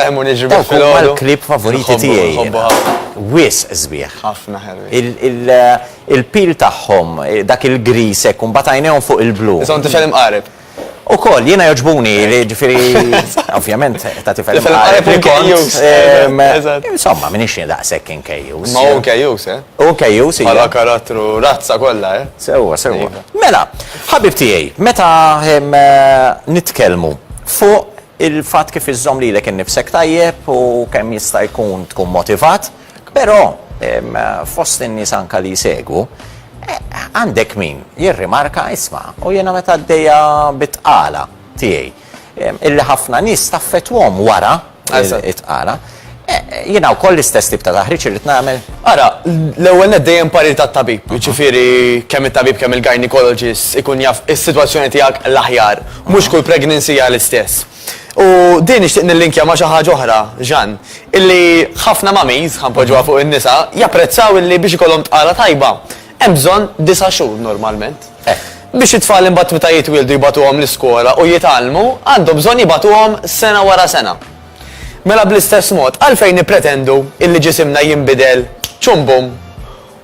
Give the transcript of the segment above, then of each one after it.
Eħmu niġru Dawk huma l-klip favoriti tiegħi. Wis sbieħ. Ħafna ħelwi. Il-pil tagħhom, dak il-gris hekk imbagħad għajnejhom fuq il-blu. Ison tifel imqareb. Ukoll jiena joġbuni li ġifieri ovvjament ta' tifel imqareb u kejjus. Insomma, minix daqshekk inkejjus. Ma hu kejjus, U kejjus hija. Bħala karattru razza kollha, Sewwa. Mela, ħabib tiegħi, meta nitkellmu fuq il-fatt kif iżżomm lilek innifsek tajjeb u kemm jista' jkun tkun motivat, però fost in-nies anke li jsegwu, għandek min jirrimarka isma' u jiena meta għaddejja bit-tqala tiegħi illi ħafna nies taffettwhom wara it-tqala. Jiena wkoll l-istess tip ta' taħriġ irid nagħmel. Ara, l-ewwel dejjem parir tat-tabib, jiġifieri kemm it-tabib kemm il-gynecologist ikun jaf is-sitwazzjoni tiegħek l-aħjar, mhux kull pregnancy hija l-istess. U din nixtieq nillinkja ma' xi ħaġa oħra, Ġan, illi ħafna mamiż ħanpoġġuha fuq in-nisa japprezzaw illi biex ikollhom tqala tajba hemm bżonn 9 xhur normalment. Biex it-tfal imbagħad meta jitwildu jibatuhom l-iskola u jitgħallmu għandhom bżonn jibatuhom sena wara sena. Mela bl-istess mod għalfejn nippretendu illi ġisimna jinbidel ċumbum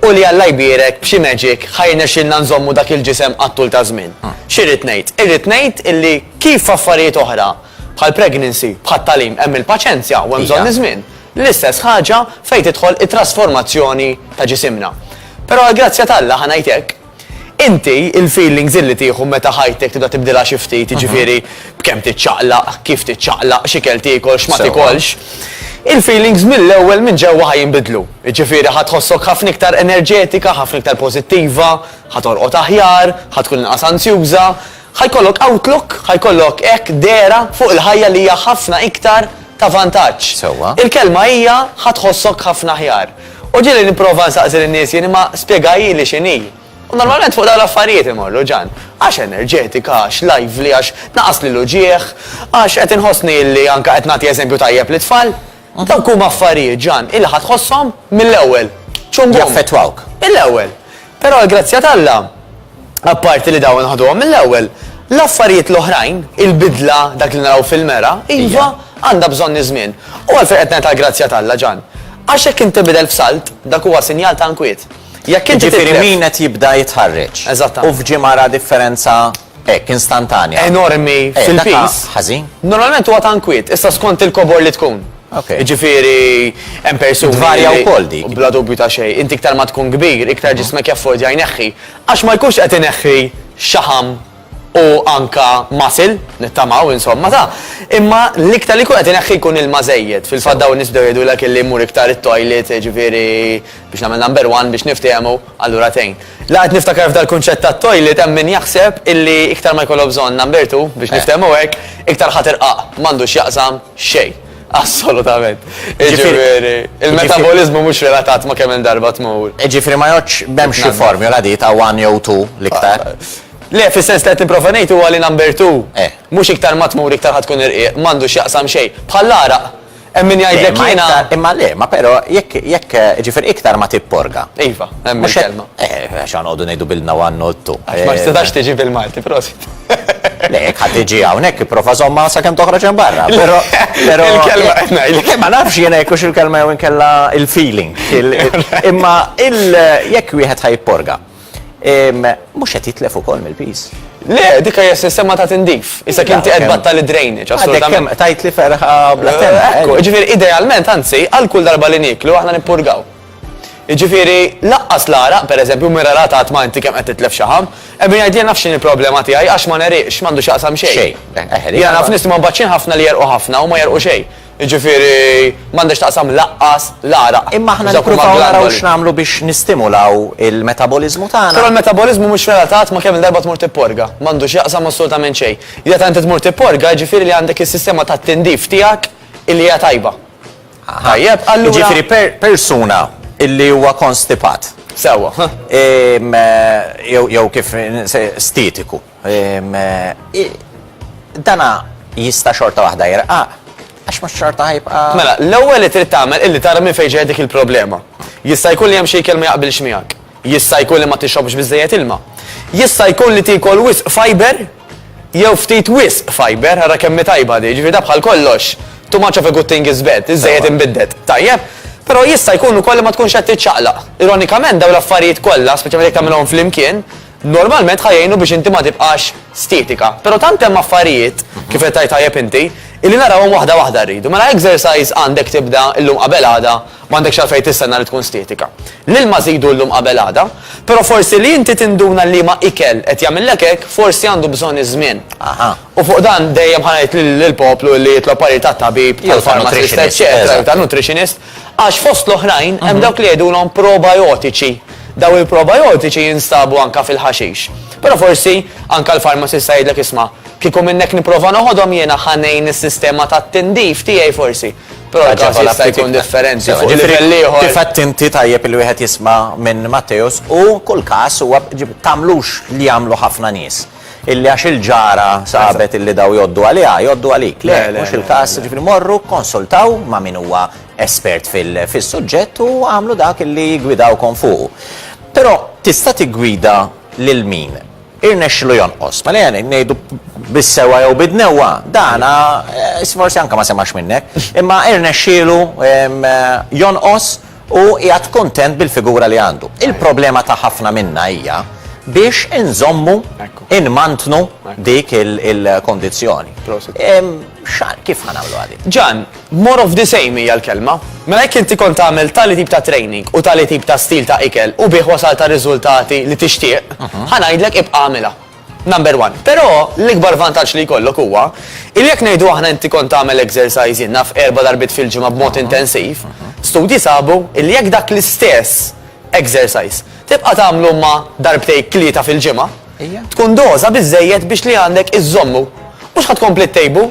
u li Alla jbierek b'xi magic ħajnexxilna nżommu dak il-ġisem għat-tul ta' żmien. X'irrid ngħid? Irrid ngħid illi kif affarijiet oħra bħal pregnancy, bħal talim hemm il-paċenzja u hemm bżonn iż-żmien. L-istess ħaġa fejn tidħol it-trasformazzjoni ta' ġisimna. Però għall-grazzja t'Alla ħanajtek, inti il-feelings illi tieħu meta ħajtek tibda tibdilha xi ftit, jiġifieri b'kemm tiċċaqlaq, kif tiċċaqlaq, x'ikel tiekol, x'ma tiekolx. Il-feelings mill-ewwel minn ġewwa ħajinbidlu. Jiġifieri ħatħossok ħafna iktar enerġetika, ħafna iktar pożittiva, ħatorqod aħjar, ħatkun inqas ansjuża, ħajkollok outlook, ħajkollok hekk dera fuq il-ħajja li hija ħafna iktar ta' vantaġġ. Il-kelma hija ħatħossok ħafna aħjar. U ġieli nipprova nsaqsi lin-nies jien ma spjegaj li x'inhi. U normalment fuq dawn l-affarijiet imorru Ġan, għax enerġetika, għax lively, għax naqas li l-uġieħ, għax qed inħossni li anke qed nagħti eżempju tajjeb lit-tfal. Dawk huma affarijiet Ġan illi ħatħosshom mill-ewwel. Jaffettwawk. Mill-ewwel. Però l-grazzja t'Alla, apparti li dawn ħaduhom mill-ewwel, l-affarijiet l-oħrajn, il-bidla dak li naraw fil-mera, iva għandha bżonn żmien. U għalfejn qed ngħid għall-grazzja t'Alla Ġan. Għax hekk inti bidel f'salt, dak huwa sinjal ta' nkwiet. Jekk inti ġifieri min qed jibda jitħarreġ. Eżattament. U f'ġimgħa ra differenza hekk instantanja. Enormi fil-pis. Ħażin. Normalment huwa ta' nkwiet, issa skont il-kobor li tkun. Jiġifieri hemm persuni tvarja wkoll dik. Bla dubju ta' xejn, inti iktar ma tkun kbir, iktar ġismek jaffordja jneħħi. Għax ma jkunx qed ineħħi xaħam u anka masil, nittamaw insomma ta' imma l-iktar li kun qed ineħħi jkun il-mażejjed. Fil-fatt dawn nies bdew jgħidulek illi mmur iktar it-toilet, ġifieri biex nagħmel number one biex niftehmu allura tgħin. La qed niftakar f'dal-kunċett tat-toilet hemm min jaħseb illi iktar ma jkollu bżonn number two biex niftehmu hekk, iktar ħatirqaq m'għandux jaqsam xejn. Assolutament. Ġifieri, il-metabolizmu mhux relatat ma kemm darba tmur. Ġifieri ma jgħodx m'hemmx xi formula di ta' 1 jew 2 l-iktar. Le, fis-sens li qed nipprova ngħid huwa li number 2. Mhux iktar ma tmur iktar ħadd tkun irqiq, m'għandux jaqsam xejn. Bħall-araq, hemm min jgħidlek jiena. Imma le, ma però jekk ġifieri iktar ma tipporga. Iva, hemm il-kelma. Għax għanqogħdu ngħidu bilna 1 u 2. Ma tistax tiġi bil-Malti, prosit. Le, ħadd tiġi hawnhekk ipprova żomma sakemm toħroġ hemm barra. Però il-kelma qed ngħidlek. Ma nafx jiena jekk il-kelma jew inkella il-feeling. Imma jekk wieħed ħajporga. Mhux qed jitlef ukoll mill-pis. Le, dik hija sistema ta' tindif. Issa kien qed battal id-drainage, assolutament. Tajt li ferħa bla temp. Ekku, ġifieri idealment anzi għal kull darba li niklu aħna nippurgaw. Jiġifieri laqqas l-araq, pereżempju mirarata għat ma inti kemm qed titlef xi ħamm, hemm min jgħidli nafx x'inhi il-problema tiegħi għax ma neriqx m'għandux jaqsam xejn. Jiena naf nies ma mbaċċin ħafna li jerqu ħafna u ma jerqu xejn. Jiġifieri m'għandux taqsam laqqas l-araq. Imma aħna nippruvaw naraw x'nagħmlu biex nistimulaw il-metabolizmu tagħna. Però l-metabolizmu mhux relatat ma kemm il-darba tmur tipporga, m'għandux jaqsam assolutament xejn. Idea ta' inti tmur tipporga jiġifieri li għandek is-sistema tat-tindif tiegħek illi hija tajba. Tajjeb, allura. Jiġifieri persuna illi huwa konstipat. Sewwa. Jew kif stitiku. Dana jista' xorta waħda jirqa' għax mhux xorta ħajbqa'. Mela, l-ewwel li trid tagħmel illi tara minn fejn ġejja dik il-problema. Jista' jkun li hemm xi kelma jaqbilx miegħek. Jista' jkun li ma tixrobx biżejjed ilma. Jista' jkun li tiekol wisq fiber jew ftit wisq fiber, ara kemm tajba di, ġifieri bħal kollox. Too much of a good thing is bad, iżejjed inbiddet. Tajjeb, però jista' jkun ukoll ma tkunx qed tiċċaqlaq. Ironikament dawn l-affarijiet kollha, speċjalment jekk tagħmilhom flimkien, normalment ħajjejnu biex inti ma tibqax stetika. Però tant hemm affarijiet kif qed tajjeb inti, illi narawhom waħda rridu. Mela exercise għandek tibda llum qabel għada, m'għandekx għalfejn tistenna li tkun stetika. L-ilma żidu llum qabel għada, però forsi li inti tinduna li ma ikel qed jagħmilek hekk, forsi għandu bżonn iż-żmien. U fuq dan dejjem ħanejt lill-poplu li jitlob parir tat-tabib, tal-farmacist, eċetera, tal-nutritionist, għax fost l-oħrajn hemm dawk li jgħidulhom probiotiċi. Daw il-probiotiċi jinstabu anka fil-ħaxix. Però forsi anka l-farmacista jgħidlek isma' kieku minnek niprofa noħodhom jiena ħanejn is-sistema tat-tindif tiegħi forsi. Però l-każ jista' jkun differenti fuq livell ieħor. Kif qed inti tajjeb il wieħed jisma' minn Matteus u kull każ huwa tagħmlux li jagħmlu ħafna nies. Illi għax il-ġara sabet illi daw joddu għaliha, joddu għalik. Le, mhux il-każ ġifieri morru konsultaw ma' min huwa espert fis-suġġett u għamlu dak illi jgwidawkom fuq. Però tista' tiggwida lil min irnexxilu jonqos. Ma lejn ngħidu bis-sewa jew bid-newwa, dana forsi anke ma semax minnek, imma irnexxielu jonqos u qiegħed kuntent bil-figura li għandu. Il-problema ta' ħafna minna hija biex inżommu, inmantnu dik il-kondizzjoni. Kif ħanamlu għadi? Ġan, more of the same hija l-kelma. Mela jekk inti kont tagħmel tali tip ta' training u tali tip ta' stil ta' ikel u bih wasal ta' riżultati li tixtieq, ħanajdlek ibqa' għamilha. Number one. Però l-ikbar vantaġġ li jkollok huwa il jekk ngħidu aħna inti kont tagħmel exercise naf 4 darbit fil-ġimgħa b'mod intensiv, studji sabu il jekk dak l-istess exercise tibqa' tagħmlu ma' darbtej 3 fil-ġimgħa, tkun doża biżejjed biex li għandek iżommu. Mhux ħadd tkompli ttejbu,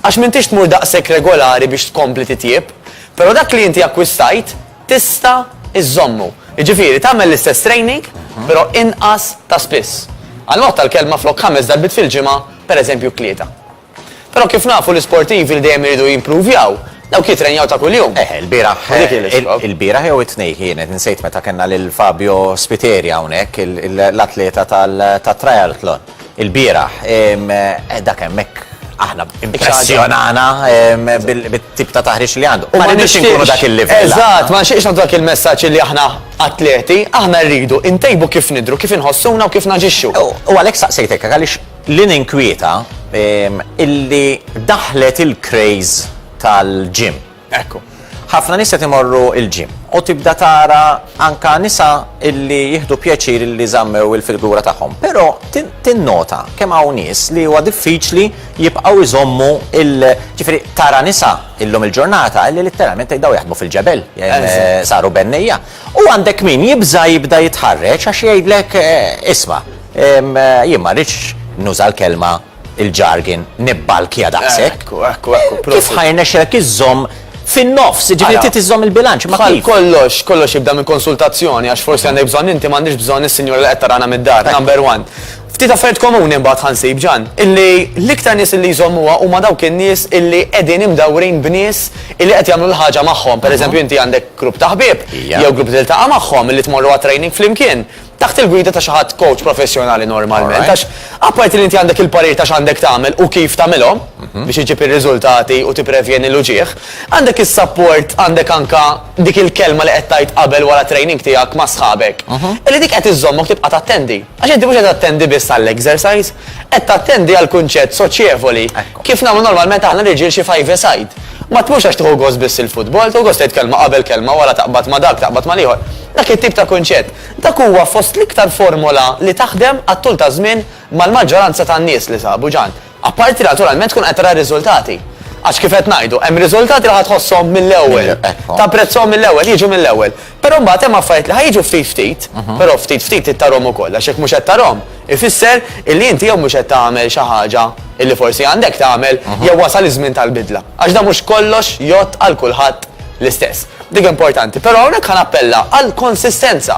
għax m'intix tmur daqshekk regolari biex tkompli titjieb, però dak li inti akkwistajt tista' iżommu. Jiġifieri tagħmel l-istess training, però inqas ta' spiss. Għal-mod tal-kelma flok 5 darbit fil-ġimgħa, pereżempju 3. Però kif nafu l-isportivi li dejjem iridu jimprovjaw, dawk jitrenjaw ta' kuljum. Il-bieraħ jew it-tnejn kienet insejt meta kellna lil Fabio Spiteri hawnhekk l-atleta tat-triathlon. Il-bieraħ dak hemmhekk aħna impressjonana bit-tip ta' taħriġ li għandu. Ma rridux inkunu dak il-livell. Eżatt, ma nxieqx nagħtu dak il-messaġġ li aħna atleti, aħna rridu intejbu kif nidru, kif inħossuna u kif naġixxu. U għalhekk saqsejtek għaliex li ninkwieta illi daħlet il-craze tal-ġim. Ekku. Ħafna nisa timorru il-ġim u tibda tara anka nisa illi jieħdu pjaċir illi żammew il-figura tagħhom. Però tinnota kemm hawn nies li huwa diffiċli jibqgħu jżommu ġifieri tara nisa illum il-ġurnata illi letteralment jgħidaw jaħdmu fil-ġebel, saru bennejja. U għandek min jibża jibda jitħarreġ għax jgħidlek isma' jien ma rridx nuża l-kelma il-ġargin nibbalkija daqshekk. Ekku. Kif ħajnexxek iżomm fin-nofs, ġifieri tiżomm il-bilanċ ma kif? Kollox jibda minn konsultazzjoni għax forsi għandek bżonn inti m'għandix bżonn is-sinjura li qed tarana mid-dar, number one. Ftit affarijiet komuni mbagħad ħansib ġan, illi l-iktar nies illi jżommuha huma dawk in-nies illi qegħdin imdawrin b'nies illi qed jagħmlu l-ħaġa magħhom. Pereżempju inti għandek grupp ta' ħbieb jew grupp tiltaqa' magħhom illi tmorru għat training flimkien. Taħt il-gwida ta' xi ħadd coach professjonali normalment. Għax apparti li inti għandek il-parir ta' x'għandek tagħmel u kif tagħmilhom biex iġib ir-riżultati u tipprevjeni l-uġieħ, għandek is-support, għandek anka dik il-kelma li qed tgħid qabel wara training tiegħek ma' sħabek. Illi dik qed iżommok tibqa' tattendi. Għax inti mhux qed tattendi biss għall-exercise, qed tattendi għal kunċett soċjevoli. Kif nagħmlu normalment aħna nirġiel xi five-a-side. Ma tmux għax tieħu gost biss il-futbol, tieħu gost tgħid kelma qabel kelma wara taqbad ma' dak, taqbad ma' ieħor. Dak it-tip ta' kunċett. Dak huwa fost l-iktar formola li taħdem għat-tul ta' żmien mal-maġġoranza tan-nies li sabu ġan. Apparti naturalment tkun qed tara riżultati. Għax kif qed ngħidu, hemm riżultati li ħadħosshom mill-ewwel. Tapprezzhom mill-ewwel, jiġu mill-ewwel. Però mbagħad hemm affarijiet li ħajġu ftit, però ftit tittarhom ukoll għax hekk mhux qed tarhom. Ifisser illi inti jew mhux qed tagħmel xi ħaġa illi forsi għandek tagħmel jew wasal iż-żmien tal-bidla. Għax dan mhux kollox jgħod għal kulħadd l-istess. Dik importanti, però hawnhekk ħanappella għal konsistenza.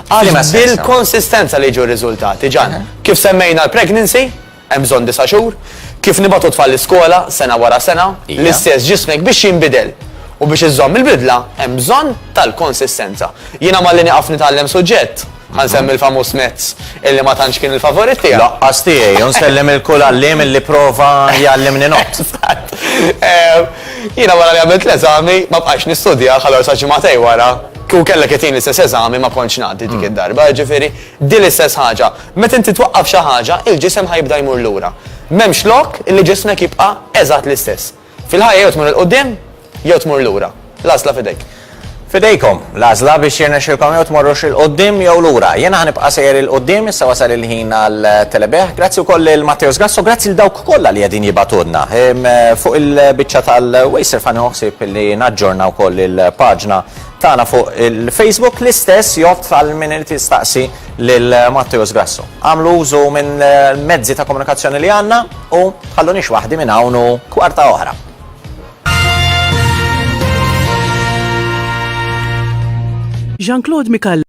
Għax bil-konsistenza li jiġu r-riżultati ġan. Kif semmejna l-pregnancy, hemm bżonn 9 xhur, kif nibgħatu tfal l-iskola sena wara sena, l-istess ġismek biex jinbidel. U biex iżomm il-bidla hemm bżonn tal-konsistenza. Jiena malli nieqaf nitgħallem suġġett Ħansemmi l-famus Metz illi ma tantx kien il-favorit tiegħek. Laqqas tiegħi, unsellem il-kull għallim illi prova jgħallimni not. Jiena wara li għamilt l-eżami ma bqax nistudja ħalor sa ġimagħtej wara. Kieku kellek qed l-istess eżami ma kontx ngħaddi dik id-darba, ġifieri din l-istess ħaġa. Meta inti twaqqaf xi ħaġa, il-ġisem ħajbda jmur lura. M'hemmx lok illi ġismek jibqa' eżatt l-istess. Fil-ħajja jew tmur il-qudiem jew tmur lura. L-għażla fidejk. Fidejkom, l-għażla biex jirnexxilkom jew tmorrux il-qoddim jew lura. Jiena ħanibqa' sejjer il-qoddim issa wasal il-ħin għall-telebeħ. Grazzi wkoll il Matteos Grasso, grazzi l dawk kollha li qegħdin jibatudna. Fuq il-biċċa tal-Wejser fani ħsieb li naġġorna wkoll il-paġna tagħna fuq il-Facebook l-istess jgħod tal-min li tistaqsi lil Matteos Grasso. Għamlu użu minn mezzi ta' komunikazzjoni li għandna u ħallunix waħdi minn hawn u kwarta oħra. Jean-Claude Mical